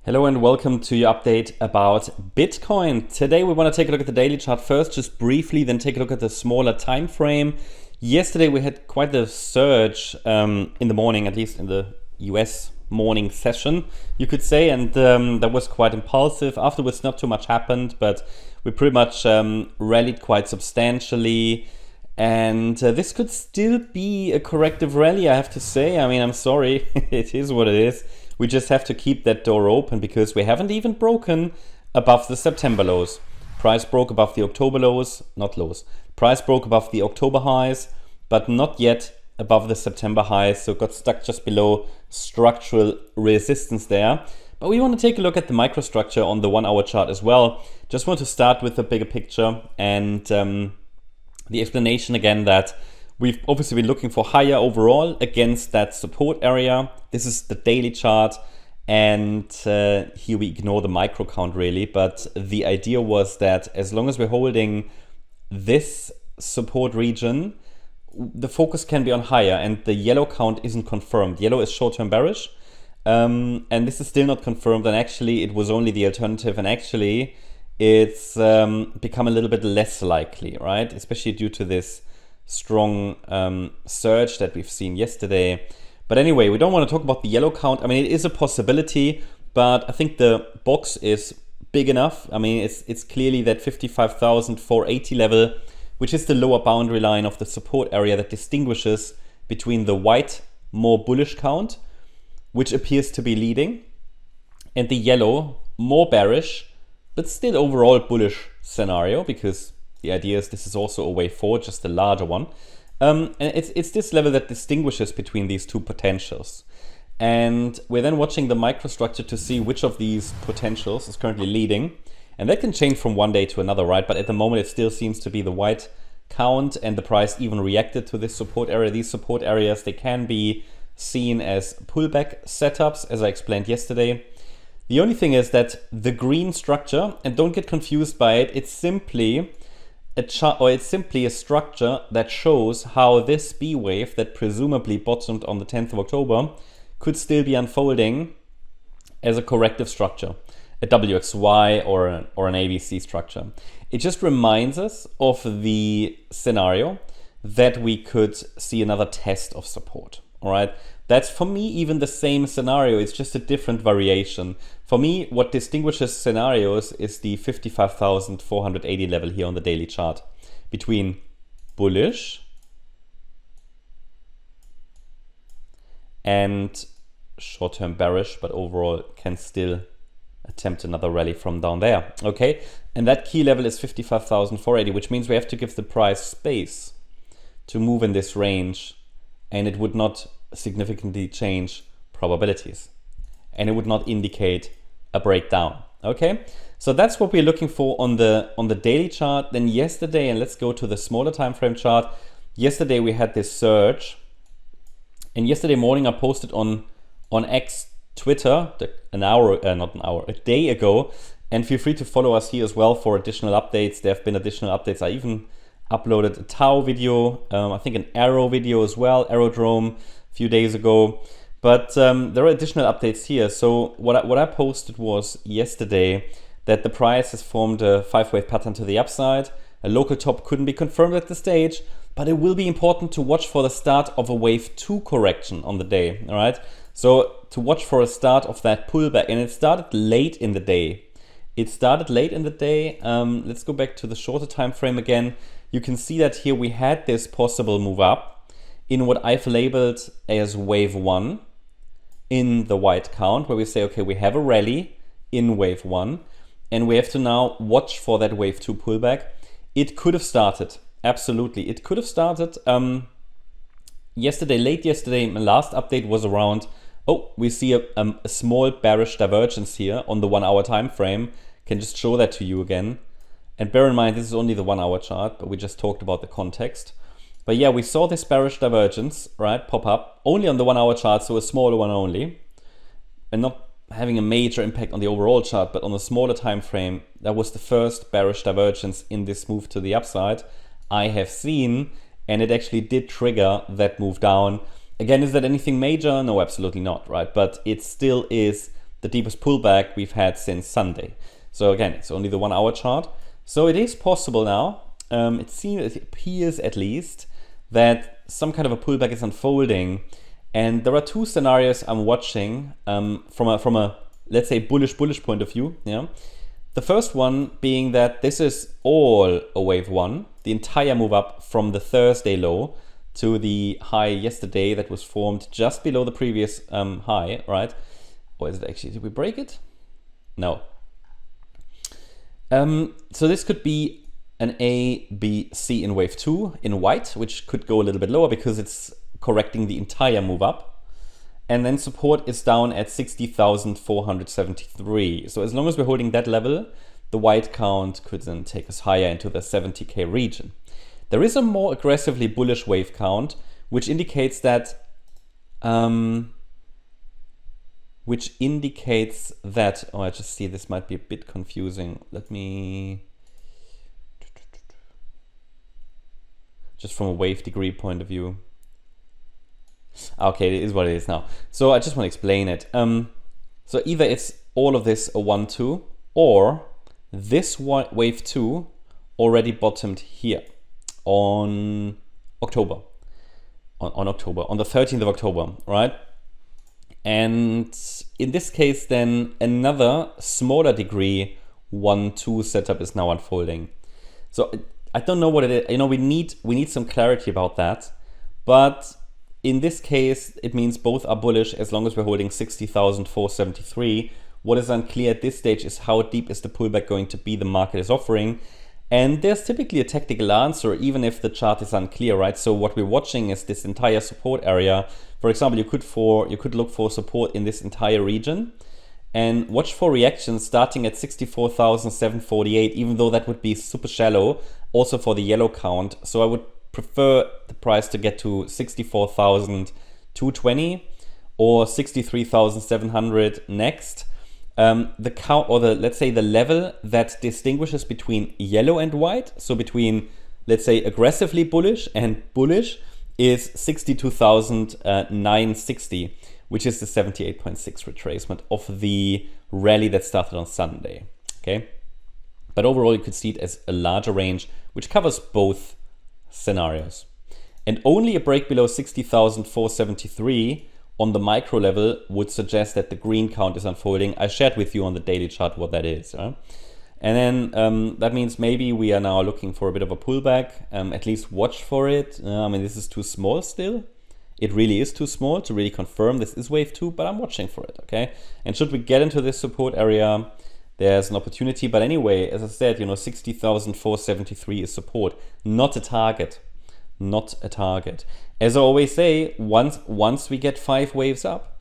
Hello and welcome to your update about Bitcoin. Today we want to take a look at the daily chart first, just briefly, then take a look at the smaller time frame. Yesterday we had quite the surge in the morning, at least in the US morning session, you could say, and that was quite impulsive. Afterwards not too much happened, but we pretty much rallied quite substantially. And this could still be a corrective rally, I have to say. I mean, I'm sorry, it is what it is. We just have to keep that door open because we haven't even broken above the September lows. Price broke above the October lows, not lows. Price broke above the October highs, but not yet above the September highs. So got stuck just below structural resistance there. But we want to take a look at the microstructure on the 1 hour chart as well. Just want to start with the bigger picture and the explanation again that we've obviously been looking for higher overall against that support area. This is the daily chart, and here we ignore the micro count really, but the idea was that as long as we're holding this support region, the focus can be on higher, and the yellow count isn't confirmed. Yellow is short-term bearish, and this is still not confirmed, and actually it was only the alternative, and actually it's become a little bit less likely, right? Especially due to this strong surge that we've seen yesterday. But anyway, we don't want to talk about the yellow count. I mean, it is a possibility, but I think the box is big enough. I mean, it's clearly that 55,480 level, which is the lower boundary line of the support area that distinguishes between the white, more bullish count, which appears to be leading, and the yellow, more bearish, but still overall bullish scenario, because the idea is this is also a wave forward, just a larger one. And it's this level that distinguishes between these two potentials. And we're then watching the microstructure to see which of these potentials is currently leading. And that can change from one day to another, right? But at the moment, it still seems to be the white count, and the price even reacted to this support area. These support areas, they can be seen as pullback setups, as I explained yesterday. The only thing is that the green structure, and don't get confused by it, it's simply a chart, or it's simply a structure that shows how this B wave that presumably bottomed on the 10th of October could still be unfolding as a corrective structure, a WXY or an ABC structure. It just reminds us of the scenario that we could see another test of support. All right, that's for me even the same scenario, it's just a different variation. For me, what distinguishes scenarios is the 55,480 level here on the daily chart between bullish and short-term bearish, but overall can still attempt another rally from down there. Okay, and that key level is 55,480, which means we have to give the price space to move in this range, and it would not significantly change probabilities, and it would not indicate a breakdown. Okay, so that's what we're looking for on the daily chart. Then yesterday, and let's go to the smaller time frame chart. Yesterday we had this surge, and yesterday morning I posted on X, Twitter, a day ago, and feel free to follow us here as well for additional updates. There have been additional updates. I even uploaded a Tau video, I think an Arrow video as well, Aerodrome, a few days ago. But there are additional updates here. So what I posted was yesterday that the price has formed a 5-wave pattern to the upside. A local top couldn't be confirmed at this stage, but it will be important to watch for the start of a wave 2 correction on the day. All right, so to watch for a start of that pullback, and it started late in the day. Let's go back to the shorter time frame again. You can see that here we had this possible move up in what I've labeled as wave 1 in the white count, where we say, okay, we have a rally in wave 1, and we have to now watch for that wave 2 pullback. It could have started, absolutely. It could have started yesterday, late yesterday. My last update was around, we see a small bearish divergence here on the 1 hour time frame. Can just show that to you again. And bear in mind, this is only the 1 hour chart, but we just talked about the context. But yeah, we saw this bearish divergence, right, pop up only on the 1 hour chart, so a smaller one only, and not having a major impact on the overall chart, but on the smaller time frame, that was the first bearish divergence in this move to the upside I have seen, and it actually did trigger that move down. Again, is that anything major? No, absolutely not, right? But it still is the deepest pullback we've had since Sunday. So again, it's only the 1 hour chart. So it is possible now, it appears at least, that some kind of a pullback is unfolding. And there are two scenarios I'm watching from a let's say bullish point of view. Yeah. The first one being that this is all a wave one, the entire move up from the Thursday low to the high yesterday that was formed just below the previous high, right? Or is it actually, did we break it? No. So this could be an A, B, C in wave 2 in white, which could go a little bit lower because it's correcting the entire move up. And then support is down at 60,473. So as long as we're holding that level, the white count could then take us higher into the 70K region. There is a more aggressively bullish wave count, which indicates that oh, I just see this might be a bit confusing. Let me, just from a wave degree point of view. Okay, it is what it is now. So I just want to explain it. So either it's all of this a 1-2, or this wave 2 already bottomed here on October. On the 13th of October, right? And in this case, then another smaller degree 1-2 setup is now unfolding. So I don't know what it is. You know, we need some clarity about that. But in this case, it means both are bullish as long as we're holding 60,473. What is unclear at this stage is how deep is the pullback going to be the market is offering. And there's typically a technical answer, even if the chart is unclear, right? So what we're watching is this entire support area. For example, you could look for support in this entire region and watch for reactions starting at 64,748, even though that would be super shallow, also for the yellow count. So I would prefer the price to get to 64,220 or 63,700 next. The count, or let's say the level that distinguishes between yellow and white, so between, let's say, aggressively bullish and bullish, is 62,960, which is the 78.6 retracement of the rally that started on Sunday. Okay, but overall you could see it as a larger range which covers both scenarios, and only a break below 60,473 on the micro level would suggest that the green count is unfolding. I shared with you on the daily chart what that is. And then that means maybe we are now looking for a bit of a pullback. At least watch for it. I mean, this is too small still. It really is too small to really confirm this is wave 2, but I'm watching for it, okay? And should we get into this support area, there's an opportunity. But anyway, as I said, 60,473 is support, not a target. Not a target. As I always say, once we get 5 waves up,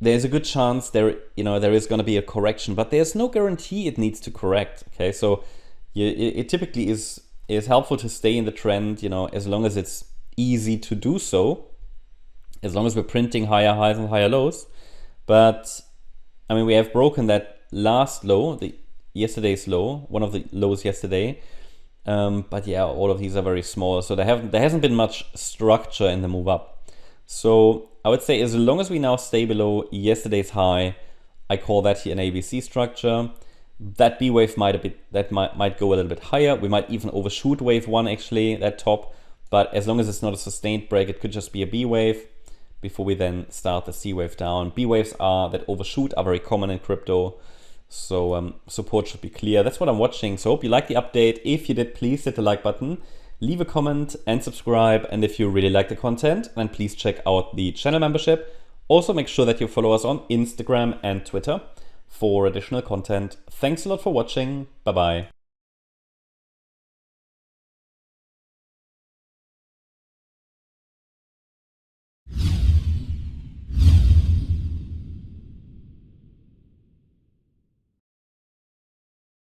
there's a good chance there is going to be a correction, but there's no guarantee it needs to correct. Okay, so it typically is helpful to stay in the trend, as long as it's easy to do so, as long as we're printing higher highs and higher lows. But I mean, we have broken that last low, yesterday's low, one of the lows yesterday. But yeah, all of these are very small, so there hasn't been much structure in the move up. So I would say as long as we now stay below yesterday's high, I call that here an ABC structure. That B wave might go a little bit higher. We might even overshoot wave 1 actually, that top. But as long as it's not a sustained break, it could just be a B wave before we then start the C wave down. B waves that overshoot are very common in crypto. So support should be clear. That's what I'm watching. So hope you like the update. If you did, please hit the like button, leave a comment and subscribe. And if you really like the content, then please check out the channel membership. Also make sure that you follow us on Instagram and Twitter for additional content. Thanks a lot for watching. Bye-bye.